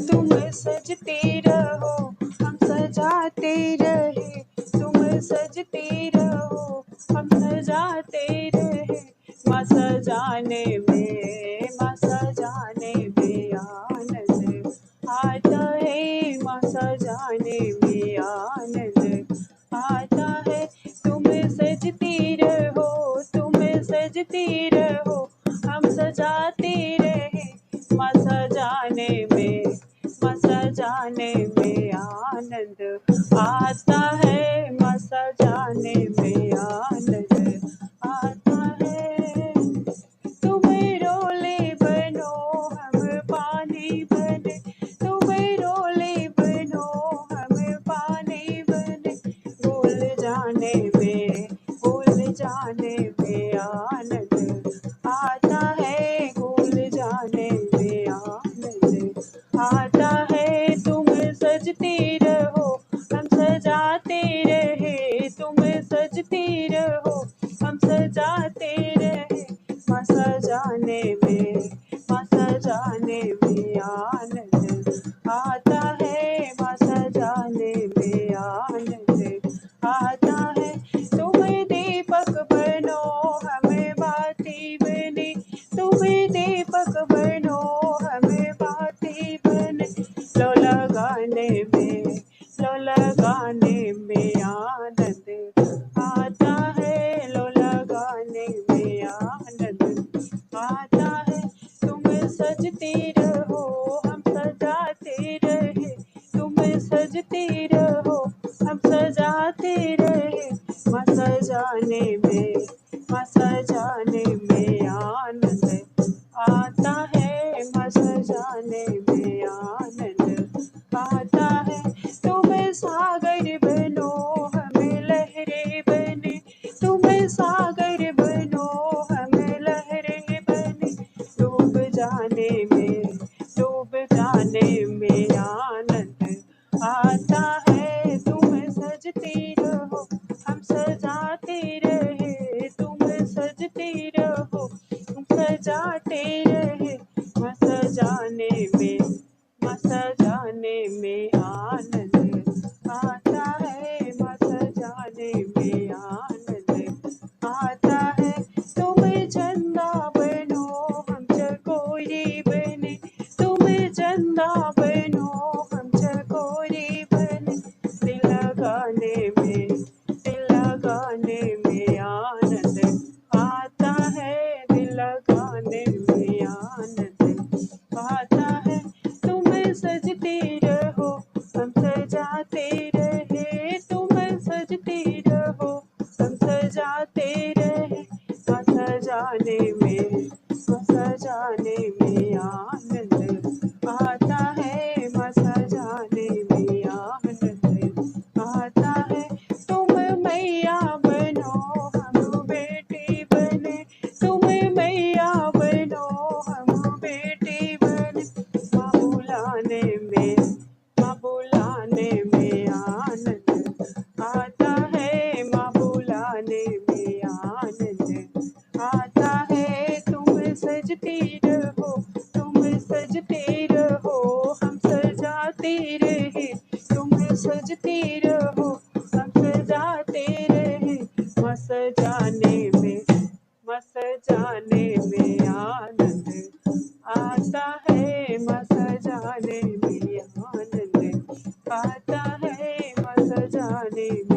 तुम सजते रहो हम सजाते रहे, तुम सजते रहो हम सजाते रहे। माँ सजाने में आनंद आता है, माँ सजाने में आनंद आता है। तुम सजते रहो, तुम सजते रहो हम सजाते रहे। माँ सजाने में आनंद आता है, माँ सजाने में आनंद आता है। तुम रोले बनो हम पानी बने, तुम रोले बनो हम पानी बने। भूल जाने में आनंद आता है, भूल जाने में आनंद आता है। तुम सजते रहो हम सजाते रहे, तुम सजते रहो हम सजाते रहे। माँ सजाने में आनंद आता है, माँ सजाने में आनंद आता है। तुम दीपक बनो हमें बाती बने, तुम दीपक बनो हमें बाती बने। लो लगाने में आनंद आता है, लो लगाने में आनंद आता है। तुम सजते रहो हम सजाते रहे, तुम सजते रहो हम सजाते रहे। माँ सजाने में आनंद आता है, माँ सजाने में आनंद आता है। तुम सागर बनो हमें लहरें बने, तुम सागर बनो हमें लहरें बने। डूब जाने में आनंद आता है। तुम सजते रहो हम सजाते रहे, तुम सजते रहो हम सजाते रहे। माँ सजाने में आनंद आता है, माँ सजाने में आनंद आता है। तुम चंदा बनो हम चकोरी बने, तुम चंदा बनो हम चकोरी बने। दिल लगाने में आनंद आता है, दिल लगाने में आनंद आता है। तुम सजते रहो हम सजाते रहे, तुम सजते रहो हम सजाते रहे। माँ सजाने में आनंद आता है, माँ सजाने में आनंद आता है। तुम मैया बनो हम बेटी बने, तुम मैया बनो हम बेटी बने। माँ बुलाने में आनंद आता है, माँ बुलाने में आनंद आता है। तुम सजते रहो, तुम सजते रहो हम सजाते रहे, तुम सजते रहो हम सजाते रहे। माँ सजाने में आनंद आता है, माँ सजाने में आनंद आता है, माँ सजाने में